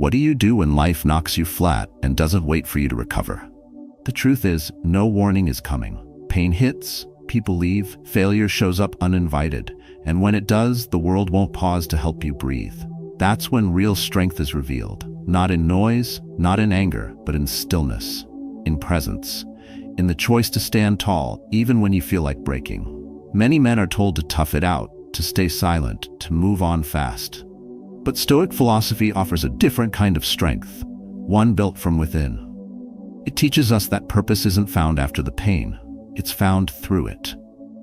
What do you do when life knocks you flat and doesn't wait for you to recover? The truth is, no warning is coming. Pain hits, people leave, failure shows up uninvited, and when it does, the world won't pause to help you breathe. That's when real strength is revealed. Not in noise, not in anger, but in stillness, in presence, in the choice to stand tall, even when you feel like breaking. Many men are told to tough it out, to stay silent, to move on fast. But Stoic philosophy offers a different kind of strength, one built from within. It teaches us that purpose isn't found after the pain, it's found through it.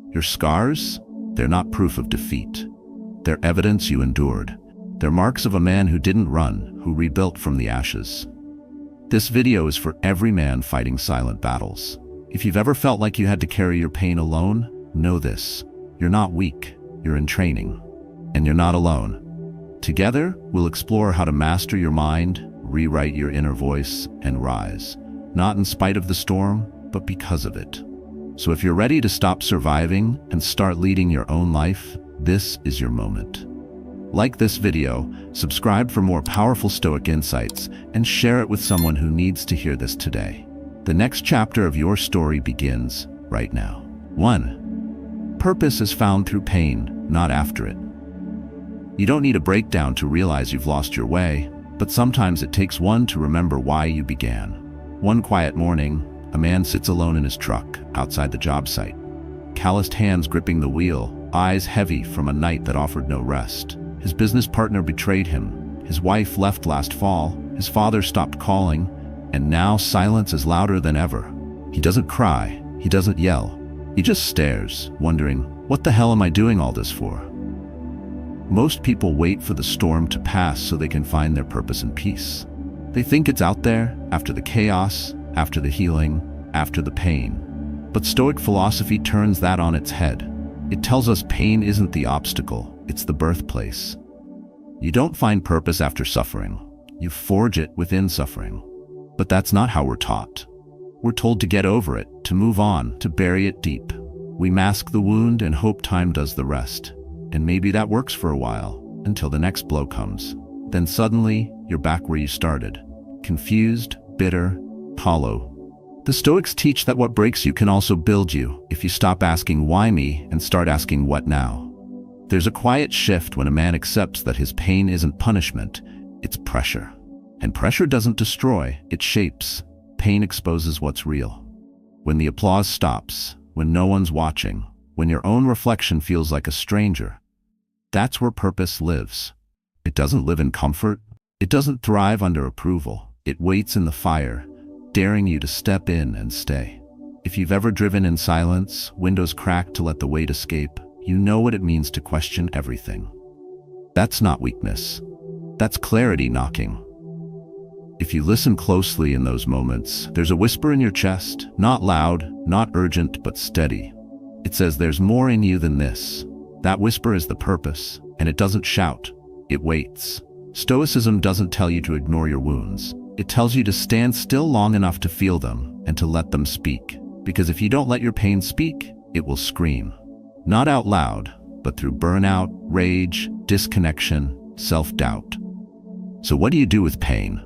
Your scars? They're not proof of defeat. They're evidence you endured. They're marks of a man who didn't run, who rebuilt from the ashes. This video is for every man fighting silent battles. If you've ever felt like you had to carry your pain alone, know this. You're not weak, you're in training. And you're not alone. Together, we'll explore how to master your mind, rewrite your inner voice, and rise. Not in spite of the storm, but because of it. So if you're ready to stop surviving and start leading your own life, this is your moment. Like this video, subscribe for more powerful Stoic insights, and share it with someone who needs to hear this today. The next chapter of your story begins right now. 1. Purpose is found through pain, not after it. You don't need a breakdown to realize you've lost your way, but sometimes it takes one to remember why you began. One quiet morning, a man sits alone in his truck outside the job site, calloused hands gripping the wheel, eyes heavy from a night that offered no rest. His business partner betrayed him, his wife left last fall, his father stopped calling, and now silence is louder than ever. He doesn't cry, he doesn't yell, he just stares, wondering, what the hell am I doing all this for? Most people wait for the storm to pass so they can find their purpose and peace. They think it's out there, after the chaos, after the healing, after the pain. But Stoic philosophy turns that on its head. It tells us pain isn't the obstacle, it's the birthplace. You don't find purpose after suffering. You forge it within suffering. But that's not how we're taught. We're told to get over it, to move on, to bury it deep. We mask the wound and hope time does the rest. And maybe that works for a while, until the next blow comes. Then suddenly, you're back where you started. Confused, bitter, hollow. The Stoics teach that what breaks you can also build you, if you stop asking why me and start asking what now. There's a quiet shift when a man accepts that his pain isn't punishment, it's pressure. And pressure doesn't destroy, it shapes. Pain exposes what's real. When the applause stops, when no one's watching, when your own reflection feels like a stranger, that's where purpose lives. It doesn't live in comfort. It doesn't thrive under approval. It waits in the fire, daring you to step in and stay. If you've ever driven in silence, windows cracked to let the weight escape, you know what it means to question everything. That's not weakness. That's clarity knocking. If you listen closely in those moments, there's a whisper in your chest, not loud, not urgent, but steady. It says there's more in you than this. That whisper is the purpose, and it doesn't shout, it waits. Stoicism doesn't tell you to ignore your wounds. It tells you to stand still long enough to feel them and to let them speak. Because if you don't let your pain speak, it will scream. Not out loud, but through burnout, rage, disconnection, self-doubt. So what do you do with pain?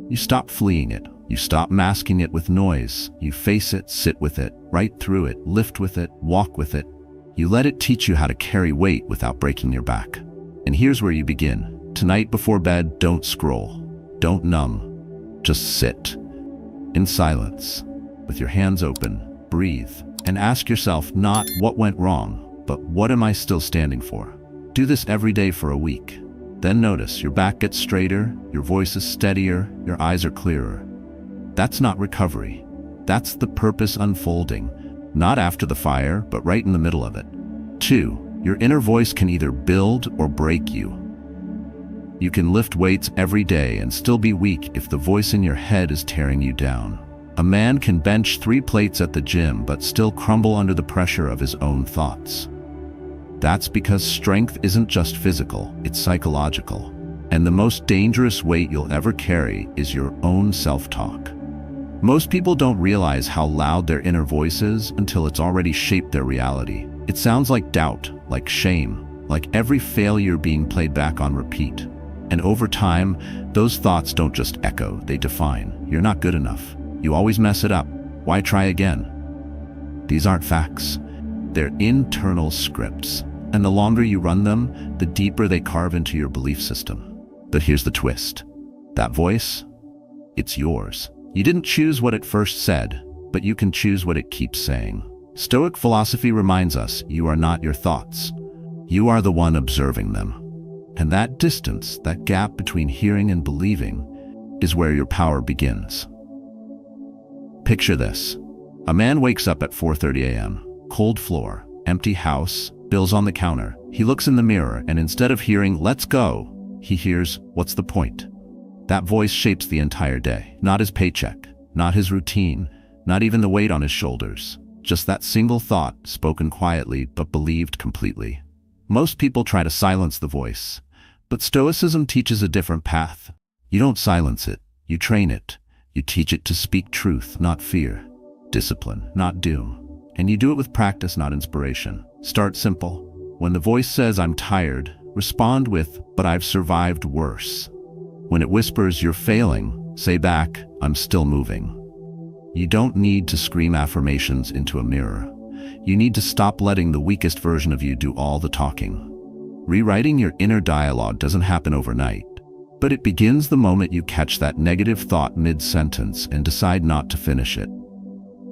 You stop fleeing it. You stop masking it with noise. You face it, sit with it, write through it, lift with it, walk with it. You let it teach you how to carry weight without breaking your back. And here's where you begin. Tonight before bed, don't scroll. Don't numb. Just sit. In silence. With your hands open. Breathe. And ask yourself not what went wrong, but what am I still standing for? Do this every day for a week. Then notice your back gets straighter, your voice is steadier, your eyes are clearer. That's not recovery. That's the purpose unfolding, not after the fire, but right in the middle of it. 2. Your inner voice can either build or break you. You can lift weights every day and still be weak if the voice in your head is tearing you down. A man can bench 3 plates at the gym but still crumble under the pressure of his own thoughts. That's because strength isn't just physical, it's psychological. And the most dangerous weight you'll ever carry is your own self-talk. Most people don't realize how loud their inner voice is until it's already shaped their reality. It sounds like doubt, like shame, like every failure being played back on repeat. And over time, those thoughts don't just echo, they define. You're not good enough. You always mess it up. Why try again? These aren't facts. They're internal scripts. And the longer you run them, the deeper they carve into your belief system. But here's the twist. That voice, it's yours. You didn't choose what it first said, but you can choose what it keeps saying. Stoic philosophy reminds us you are not your thoughts. You are the one observing them. And that distance, that gap between hearing and believing, is where your power begins. Picture this. A man wakes up at 4:30 a.m., cold floor, empty house, bills on the counter. He looks in the mirror and instead of hearing, "Let's go," he hears, "What's the point?" That voice shapes the entire day. Not his paycheck, not his routine, not even the weight on his shoulders. Just that single thought, spoken quietly but believed completely. Most people try to silence the voice, but Stoicism teaches a different path. You don't silence it, you train it. You teach it to speak truth, not fear. Discipline, not doom. And you do it with practice, not inspiration. Start simple. When the voice says, "I'm tired," respond with, "But I've survived worse." When it whispers, "You're failing," say back, "I'm still moving." You don't need to scream affirmations into a mirror. You need to stop letting the weakest version of you do all the talking. Rewriting your inner dialogue doesn't happen overnight, but it begins the moment you catch that negative thought mid-sentence and decide not to finish it.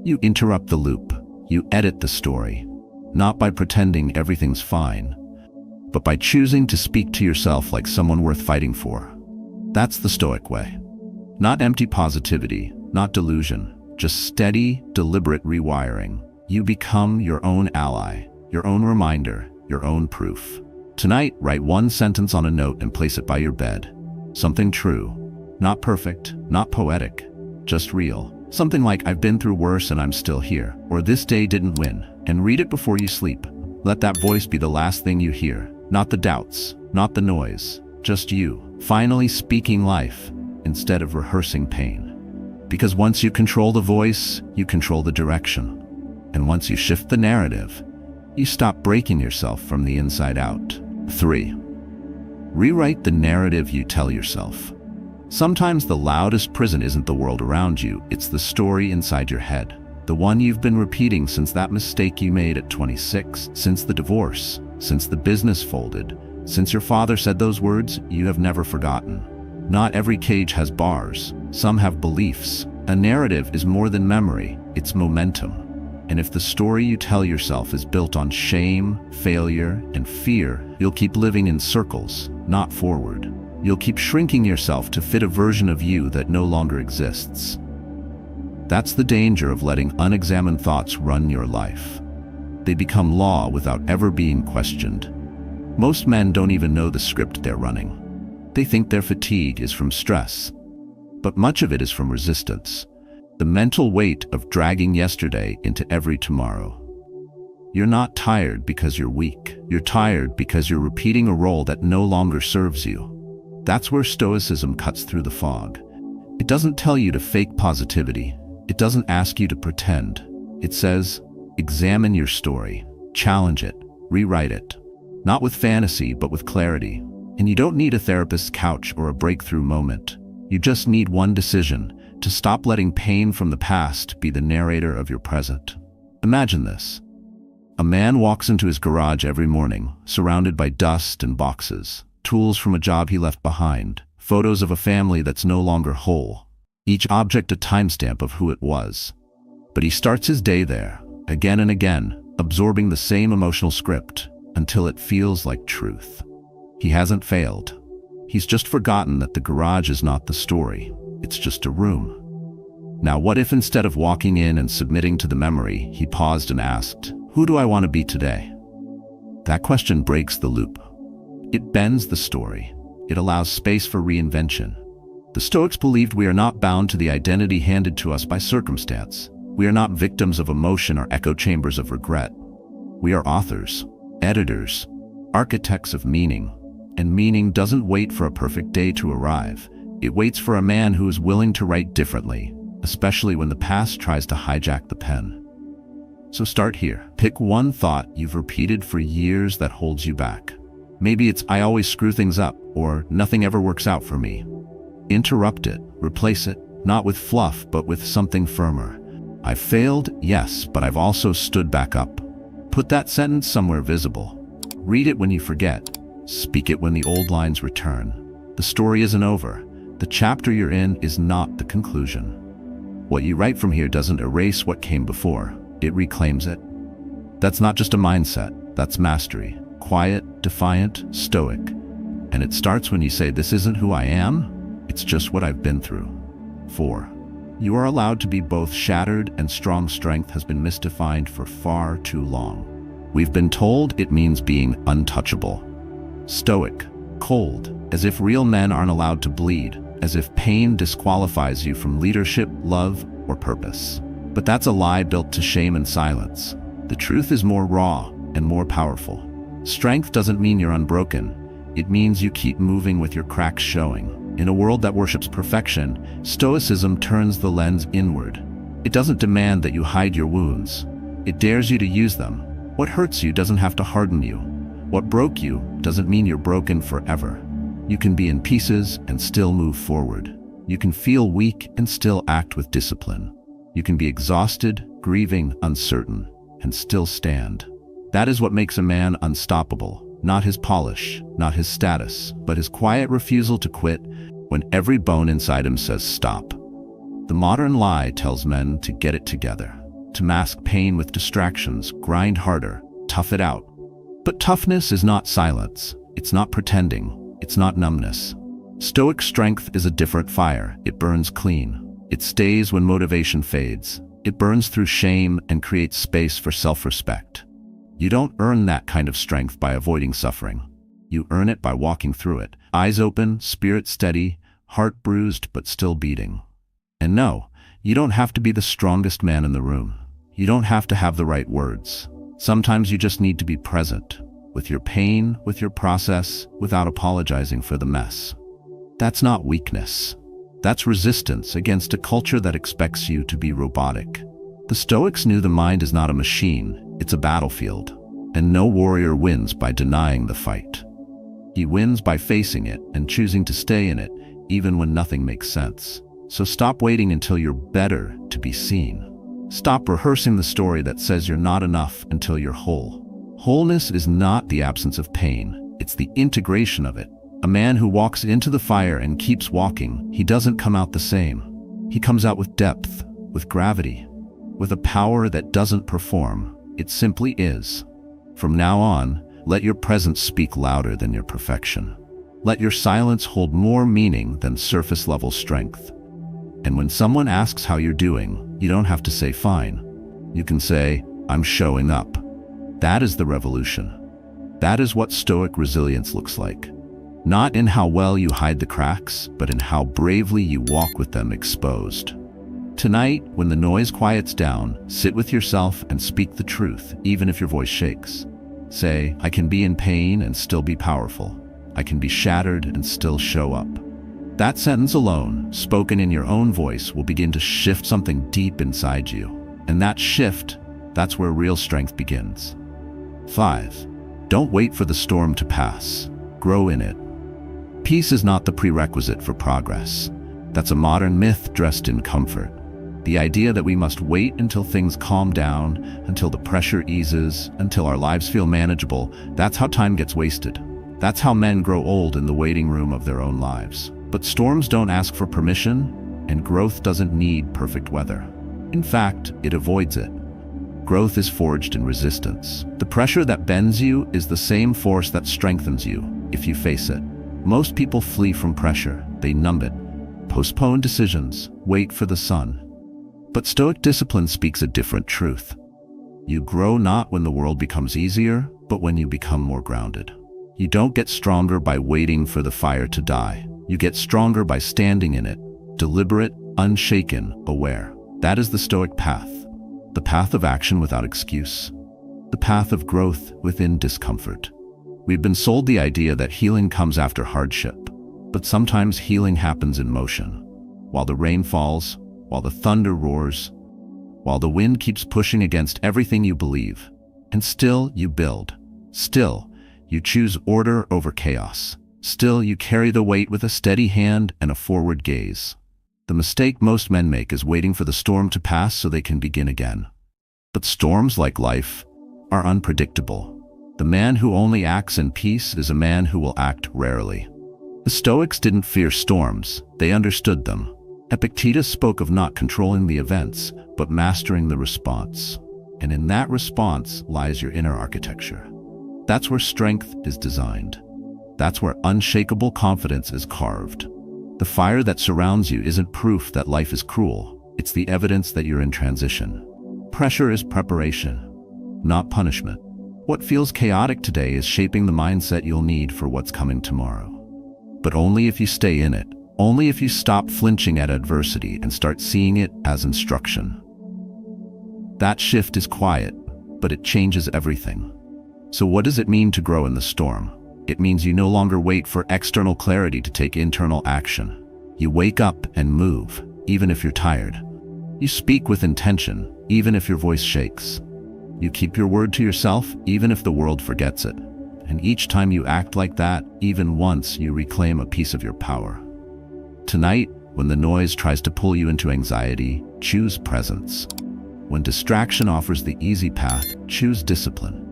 You interrupt the loop. You edit the story, not by pretending everything's fine, but by choosing to speak to yourself like someone worth fighting for. That's the Stoic way. Not empty positivity, not delusion, just steady, deliberate rewiring. You become your own ally, your own reminder, your own proof. Tonight, write one sentence on a note and place it by your bed. Something true, not perfect, not poetic, just real. Something like, "I've been through worse and I'm still here," or "This day didn't win," and read it before you sleep. Let that voice be the last thing you hear, not the doubts, not the noise, just you, finally speaking life instead of rehearsing pain. Because once you control the voice, you control the direction. And once you shift the narrative, you stop breaking yourself from the inside out. 3. Rewrite the narrative you tell yourself. Sometimes the loudest prison isn't the world around you, it's the story inside your head. The one you've been repeating since that mistake you made at 26, since the divorce, since the business folded, since your father said those words you have never forgotten. Not every cage has bars, some have beliefs. A narrative is more than memory, it's momentum. And if the story you tell yourself is built on shame, failure, and fear, you'll keep living in circles, not forward. You'll keep shrinking yourself to fit a version of you that no longer exists. That's the danger of letting unexamined thoughts run your life. They become law without ever being questioned. Most men don't even know the script they're running. They think their fatigue is from stress, but much of it is from resistance. The mental weight of dragging yesterday into every tomorrow. You're not tired because you're weak. You're tired because you're repeating a role that no longer serves you. That's where Stoicism cuts through the fog. It doesn't tell you to fake positivity. It doesn't ask you to pretend. It says, examine your story, challenge it, rewrite it. Not with fantasy, but with clarity. And you don't need a therapist's couch or a breakthrough moment. You just need one decision, to stop letting pain from the past be the narrator of your present. Imagine this. A man walks into his garage every morning, surrounded by dust and boxes, tools from a job he left behind, photos of a family that's no longer whole, each object a timestamp of who it was. But he starts his day there, again and again, absorbing the same emotional script, until it feels like truth. He hasn't failed. He's just forgotten that the garage is not the story. It's just a room. Now, what if instead of walking in and submitting to the memory, he paused and asked, who do I want to be today? That question breaks the loop. It bends the story. It allows space for reinvention. The Stoics believed we are not bound to the identity handed to us by circumstance. We are not victims of emotion or echo chambers of regret. We are authors, editors, architects of meaning. And meaning doesn't wait for a perfect day to arrive. It waits for a man who is willing to write differently, especially when the past tries to hijack the pen. So start here. Pick one thought you've repeated for years that holds you back. Maybe it's I always screw things up, or nothing ever works out for me. Interrupt it, replace it, not with fluff, but with something firmer. I've failed, yes, but I've also stood back up. Put that sentence somewhere visible. Read it when you forget. Speak it when the old lines return. The story isn't over. The chapter you're in is not the conclusion. What you write from here doesn't erase what came before. It reclaims it. That's not just a mindset, that's mastery. Quiet, defiant, stoic. And it starts when you say, this isn't who I am, it's just what I've been through. 4. You are allowed to be both shattered and strong. Strength has been misdefined for far too long. We've been told it means being untouchable. Stoic, cold, as if real men aren't allowed to bleed, as if pain disqualifies you from leadership, love, or purpose. But that's a lie built to shame and silence. The truth is more raw and more powerful. Strength doesn't mean you're unbroken. It means you keep moving with your cracks showing. In a world that worships perfection, Stoicism turns the lens inward. It doesn't demand that you hide your wounds. It dares you to use them. What hurts you doesn't have to harden you. What broke you doesn't mean you're broken forever. You can be in pieces and still move forward. You can feel weak and still act with discipline. You can be exhausted, grieving, uncertain, and still stand. That is what makes a man unstoppable. Not his polish, not his status, but his quiet refusal to quit when every bone inside him says stop. The modern lie tells men to get it together, to mask pain with distractions, grind harder, tough it out. But toughness is not silence. It's not pretending. It's not numbness. Stoic strength is a different fire. It burns clean. It stays when motivation fades. It burns through shame and creates space for self-respect. You don't earn that kind of strength by avoiding suffering. You earn it by walking through it, eyes open, spirit steady, heart bruised but still beating. And no, you don't have to be the strongest man in the room. You don't have to have the right words. Sometimes you just need to be present, with your pain, with your process, without apologizing for the mess. That's not weakness. That's resistance against a culture that expects you to be robotic. The Stoics knew the mind is not a machine, it's a battlefield, and no warrior wins by denying the fight. He wins by facing it and choosing to stay in it, even when nothing makes sense. So stop waiting until you're better to be seen. Stop rehearsing the story that says you're not enough until you're whole. Wholeness is not the absence of pain, it's the integration of it. A man who walks into the fire and keeps walking, he doesn't come out the same. He comes out with depth, with gravity, with a power that doesn't perform. It simply is. From now on, let your presence speak louder than your perfection. Let your silence hold more meaning than surface-level strength. And when someone asks how you're doing, you don't have to say fine. You can say, I'm showing up. That is the revolution. That is what Stoic resilience looks like. Not in how well you hide the cracks, but in how bravely you walk with them exposed. Tonight, when the noise quiets down, sit with yourself and speak the truth, even if your voice shakes. Say, I can be in pain and still be powerful. I can be shattered and still show up. That sentence alone, spoken in your own voice, will begin to shift something deep inside you. And that shift, that's where real strength begins. 5. Don't wait for the storm to pass. Grow in it. Peace is not the prerequisite for progress. That's a modern myth dressed in comfort. The idea that we must wait until things calm down, until the pressure eases, until our lives feel manageable, that's how time gets wasted. That's how men grow old in the waiting room of their own lives. But storms don't ask for permission, and growth doesn't need perfect weather. In fact, it avoids it. Growth is forged in resistance. The pressure that bends you is the same force that strengthens you, if you face it. Most people flee from pressure. They numb it, postpone decisions, wait for the sun. But Stoic discipline speaks a different truth. You grow not when the world becomes easier, but when you become more grounded. You don't get stronger by waiting for the fire to die. You get stronger by standing in it, deliberate, unshaken, aware. That is the Stoic path. The path of action without excuse. The path of growth within discomfort. We've been sold the idea that healing comes after hardship, but sometimes healing happens in motion. While the rain falls, while the thunder roars, while the wind keeps pushing against everything you believe, and still you build. Still, You choose order over chaos. Still, you carry the weight with a steady hand and a forward gaze. The mistake most men make is waiting for the storm to pass so they can begin again. But storms, like life, are unpredictable. The man who only acts in peace is a man who will act rarely. The Stoics didn't fear storms, they understood them. Epictetus spoke of not controlling the events, but mastering the response. And in that response lies your inner architecture. That's where strength is designed. That's where unshakable confidence is carved. The fire that surrounds you isn't proof that life is cruel. It's the evidence that you're in transition. Pressure is preparation, not punishment. What feels chaotic today is shaping the mindset you'll need for what's coming tomorrow. But only if you stay in it. Only if you stop flinching at adversity and start seeing it as instruction. That shift is quiet, but it changes everything. So what does it mean to grow in the storm? It means you no longer wait for external clarity to take internal action. You wake up and move, even if you're tired. You speak with intention, even if your voice shakes. You keep your word to yourself, even if the world forgets it. And each time you act like that, even once, you reclaim a piece of your power. Tonight, when the noise tries to pull you into anxiety, choose presence. When distraction offers the easy path, choose discipline.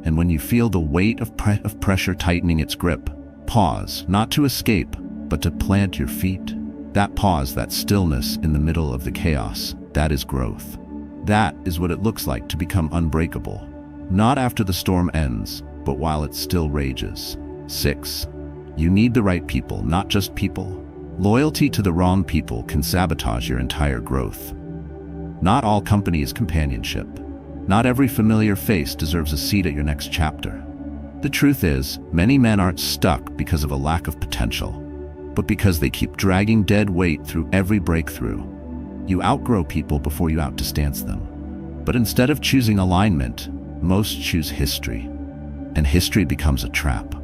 And when you feel the weight of pressure tightening its grip, pause, not to escape, but to plant your feet. That pause, that stillness in the middle of the chaos, that is growth. That is what it looks like to become unbreakable. Not after the storm ends, but while it still rages. 6. You need the right people, not just people. Loyalty to the wrong people can sabotage your entire growth. Not all company is companionship. Not every familiar face deserves a seat at your next chapter. The truth is, many men aren't stuck because of a lack of potential, but because they keep dragging dead weight through every breakthrough. You outgrow people before you outdistance them. But instead of choosing alignment, most choose history. And history becomes a trap.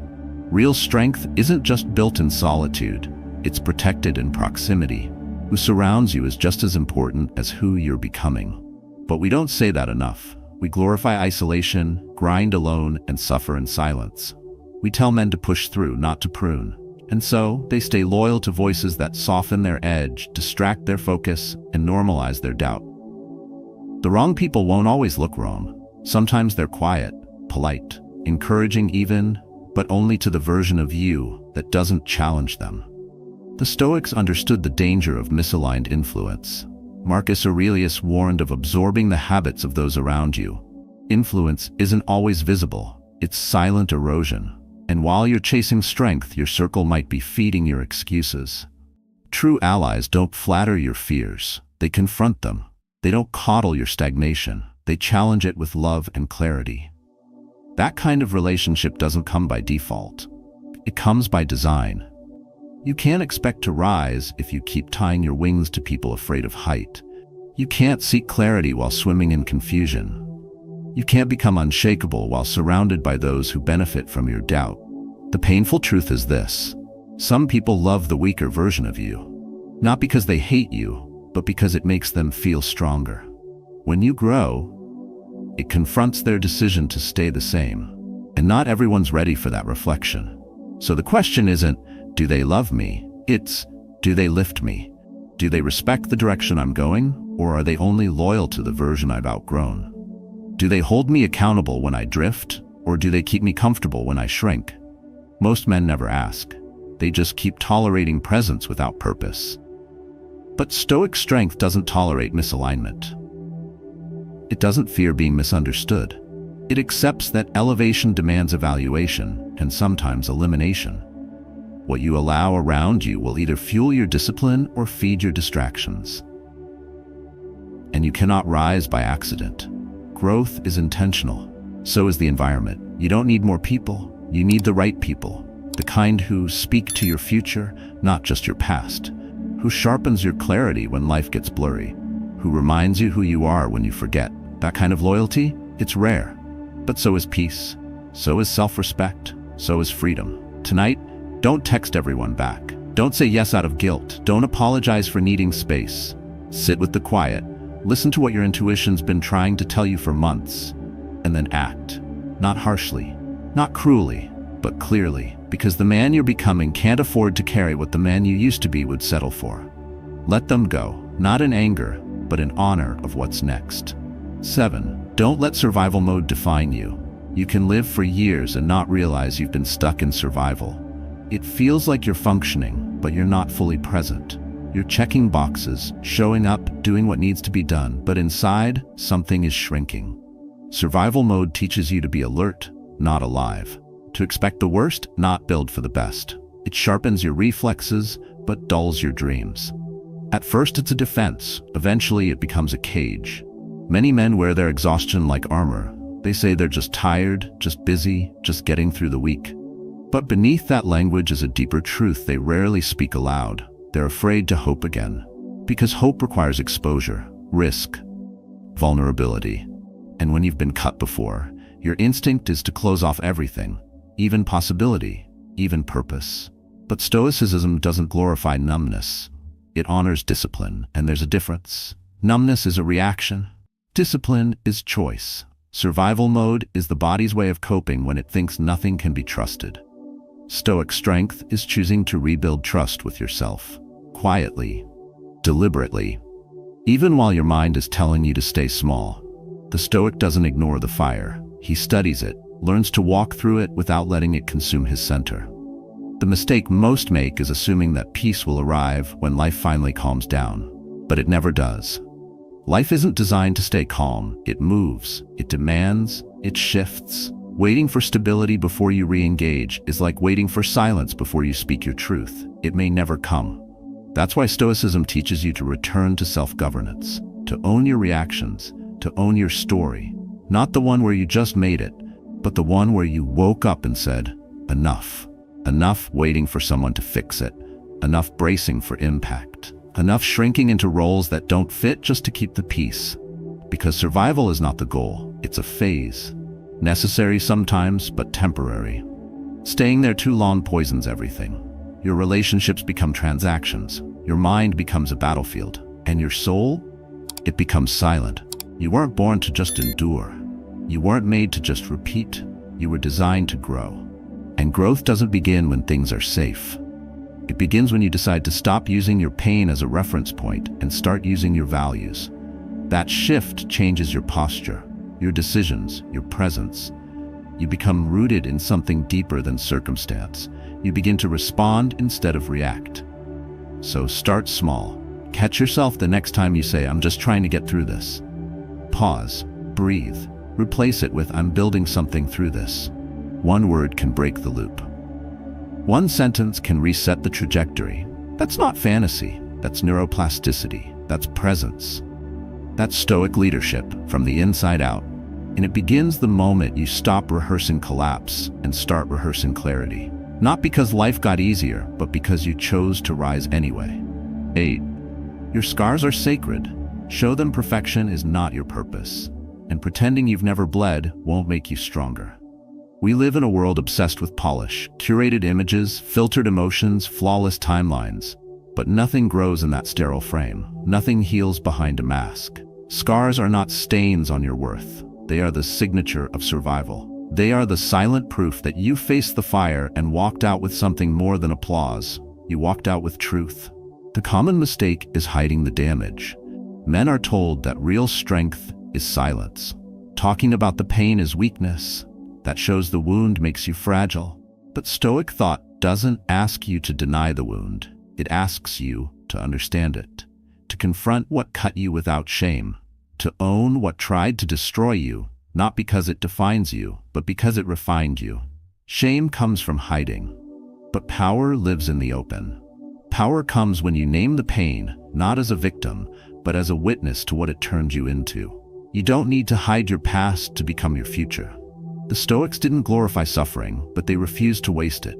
Real strength isn't just built in solitude. It's protected in proximity. Who surrounds you is just as important as who you're becoming. But we don't say that enough. We glorify isolation, grind alone, and suffer in silence. We tell men to push through, not to prune. And so, they stay loyal to voices that soften their edge, distract their focus, and normalize their doubt. The wrong people won't always look wrong. Sometimes they're quiet, polite, encouraging even, but only to the version of you that doesn't challenge them. The Stoics understood the danger of misaligned influence. Marcus Aurelius warned of absorbing the habits of those around you. Influence isn't always visible, it's silent erosion. And while you're chasing strength, your circle might be feeding your excuses. True allies don't flatter your fears, they confront them. They don't coddle your stagnation, they challenge it with love and clarity. That kind of relationship doesn't come by default. It comes by design. You can't expect to rise if you keep tying your wings to people afraid of height. You can't seek clarity while swimming in confusion. You can't become unshakable while surrounded by those who benefit from your doubt. The painful truth is this: some people love the weaker version of you, not because they hate you, but because it makes them feel stronger. When you grow, it confronts their decision to stay the same, and not everyone's ready for that reflection. So the question isn't, do they love me? It's, do they lift me? Do they respect the direction I'm going, or are they only loyal to the version I've outgrown? Do they hold me accountable when I drift, or do they keep me comfortable when I shrink? Most men never ask. They just keep tolerating presence without purpose. But Stoic strength doesn't tolerate misalignment. It doesn't fear being misunderstood. It accepts that elevation demands evaluation, and sometimes elimination. What you allow around you will either fuel your discipline or feed your distractions. And you cannot rise by accident. Growth is intentional. So is the environment. You don't need more people. You need the right people. The kind who speak to your future, not just your past. Who sharpens your clarity when life gets blurry. Who reminds you who you are when you forget. That kind of loyalty, it's rare. But so is peace. So is self-respect. So is freedom. Tonight, don't text everyone back. Don't say yes out of guilt. Don't apologize for needing space. Sit with the quiet. Listen to what your intuition's been trying to tell you for months. And then act. Not harshly. Not cruelly. but clearly, because the man you're becoming can't afford to carry what the man you used to be would settle for. Let them go, not in anger, but in honor of what's next. 7. Don't let survival mode define you. You can live for years and not realize you've been stuck in survival. It feels like you're functioning, but you're not fully present. You're checking boxes, showing up, doing what needs to be done, but inside, something is shrinking. Survival mode teaches you to be alert, not alive. To expect the worst, not build for the best. It sharpens your reflexes, but dulls your dreams. At first it's a defense, eventually it becomes a cage. Many men wear their exhaustion like armor. They say they're just tired, just busy, just getting through the week. But beneath that language is a deeper truth they rarely speak aloud. They're afraid to hope again. Because hope requires exposure, risk, vulnerability. And when you've been cut before, your instinct is to close off everything, even possibility, even purpose. But Stoicism doesn't glorify numbness. It honors discipline, and there's a difference. Numbness is a reaction. Discipline is choice. Survival mode is the body's way of coping when it thinks nothing can be trusted. Stoic strength is choosing to rebuild trust with yourself, quietly, deliberately, even while your mind is telling you to stay small. The Stoic doesn't ignore the fire. He studies it, learns to walk through it without letting it consume his center. The mistake most make is assuming that peace will arrive when life finally calms down, but it never does. Life isn't designed to stay calm. It moves, it demands, it shifts. Waiting for stability before you re-engage is like waiting for silence before you speak your truth. It may never come. That's why Stoicism teaches you to return to self-governance, to own your reactions, to own your story. Not the one where you just made it, but the one where you woke up and said, enough. Enough waiting for someone to fix it. Enough bracing for impact. Enough shrinking into roles that don't fit just to keep the peace. Because survival is not the goal, it's a phase. Necessary sometimes, but temporary. Staying there too long poisons everything. Your relationships become transactions. Your mind becomes a battlefield. And your soul? It becomes silent. You weren't born to just endure. You weren't made to just repeat. You were designed to grow. And growth doesn't begin when things are safe. It begins when you decide to stop using your pain as a reference point and start using your values. That shift changes your posture, your decisions, your presence. You become rooted in something deeper than circumstance. You begin to respond instead of react. So start small. Catch yourself the next time you say, I'm just trying to get through this. Pause, breathe, replace it with, I'm building something through this. One word can break the loop. One sentence can reset the trajectory. That's not fantasy, that's neuroplasticity, that's presence. That's Stoic leadership from the inside out. And it begins the moment you stop rehearsing collapse and start rehearsing clarity. Not because life got easier, but because you chose to rise anyway. 8. Your scars are sacred. Show them perfection is not your purpose. And pretending you've never bled won't make you stronger. We live in a world obsessed with polish, curated images, filtered emotions, flawless timelines. But nothing grows in that sterile frame. Nothing heals behind a mask. Scars are not stains on your worth. They are the signature of survival. They are the silent proof that you faced the fire and walked out with something more than applause. You walked out with truth. The common mistake is hiding the damage. Men are told that real strength is silence. Talking about the pain is weakness. That shows the wound makes you fragile. But Stoic thought doesn't ask you to deny the wound. It asks you to understand it, to confront what cut you without shame, to own what tried to destroy you, not because it defines you, but because it refined you. Shame comes from hiding, but power lives in the open. Power comes when you name the pain, not as a victim, but as a witness to what it turned you into. You don't need to hide your past to become your future. The Stoics didn't glorify suffering, but they refused to waste it.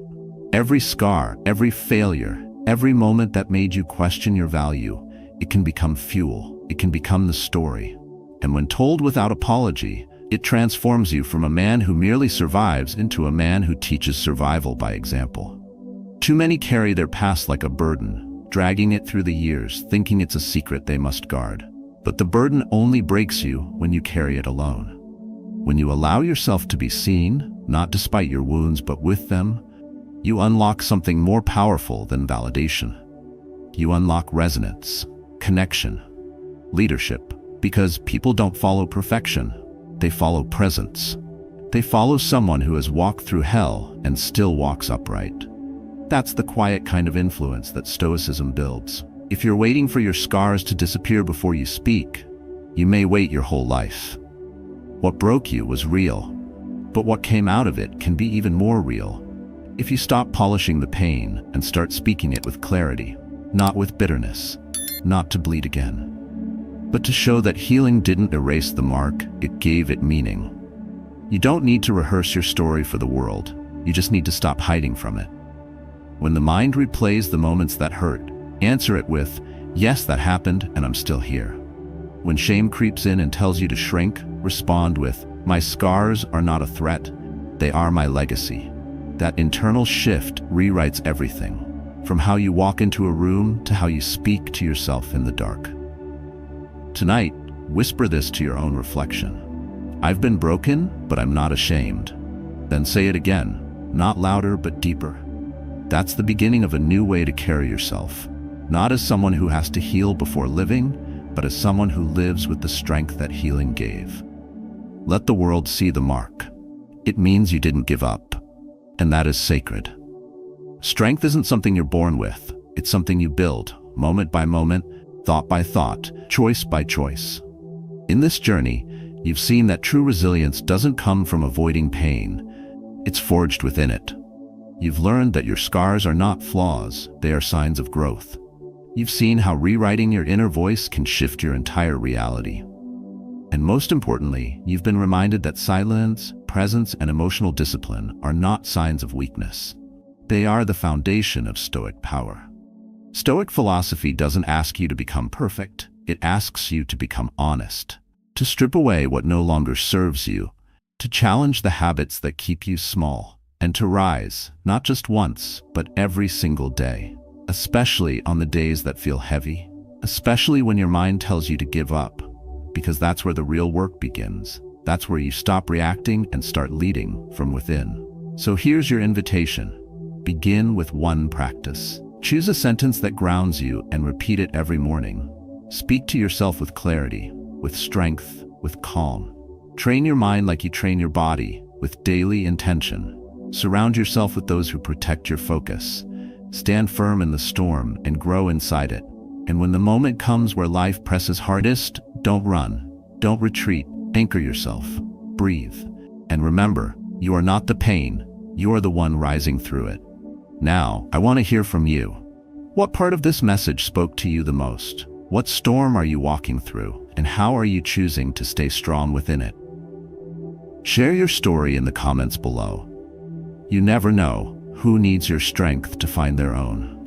Every scar, every failure, every moment that made you question your value, it can become fuel. It can become the story. And when told without apology, it transforms you from a man who merely survives into a man who teaches survival by example. Too many carry their past like a burden, dragging it through the years, thinking it's a secret they must guard. But the burden only breaks you when you carry it alone. When you allow yourself to be seen, not despite your wounds, but with them, you unlock something more powerful than validation. You unlock resonance, connection, leadership, because people don't follow perfection, they follow presence. They follow someone who has walked through hell and still walks upright. That's the quiet kind of influence that Stoicism builds. If you're waiting for your scars to disappear before you speak, you may wait your whole life. What broke you was real, but what came out of it can be even more real if you stop polishing the pain and start speaking it with clarity, not with bitterness, not to bleed again, but to show that healing didn't erase the mark, it gave it meaning. You don't need to rehearse your story for the world, you just need to stop hiding from it. When the mind replays the moments that hurt, answer it with, "Yes, that happened, and I'm still here." When shame creeps in and tells you to shrink, respond with, "My scars are not a threat, they are my legacy." That internal shift rewrites everything, from how you walk into a room to how you speak to yourself in the dark. Tonight, whisper this to your own reflection. "I've been broken, but I'm not ashamed." Then say it again, not louder but deeper. That's the beginning of a new way to carry yourself, not as someone who has to heal before living, but as someone who lives with the strength that healing gave. Let the world see the mark. It means you didn't give up, and that is sacred. Strength isn't something you're born with, it's something you build, moment by moment, thought by thought, choice by choice. In this journey, you've seen that true resilience doesn't come from avoiding pain, it's forged within it. You've learned that your scars are not flaws, they are signs of growth. You've seen how rewriting your inner voice can shift your entire reality. And most importantly, you've been reminded that silence, presence, and emotional discipline are not signs of weakness. They are the foundation of Stoic power. Stoic philosophy doesn't ask you to become perfect, it asks you to become honest, to strip away what no longer serves you, to challenge the habits that keep you small, and to rise, not just once, but every single day, especially on the days that feel heavy, especially when your mind tells you to give up, because that's where the real work begins. That's where you stop reacting and start leading from within. So here's your invitation. Begin with one practice. Choose a sentence that grounds you and repeat it every morning. Speak to yourself with clarity, with strength, with calm. Train your mind like you train your body, with daily intention. Surround yourself with those who protect your focus. Stand firm in the storm and grow inside it. And when the moment comes where life presses hardest, don't run, don't retreat, anchor yourself, breathe. And remember, you are not the pain, you are the one rising through it. Now, I want to hear from you. What part of this message spoke to you the most? What storm are you walking through, and how are you choosing to stay strong within it? Share your story in the comments below. You never know who needs your strength to find their own.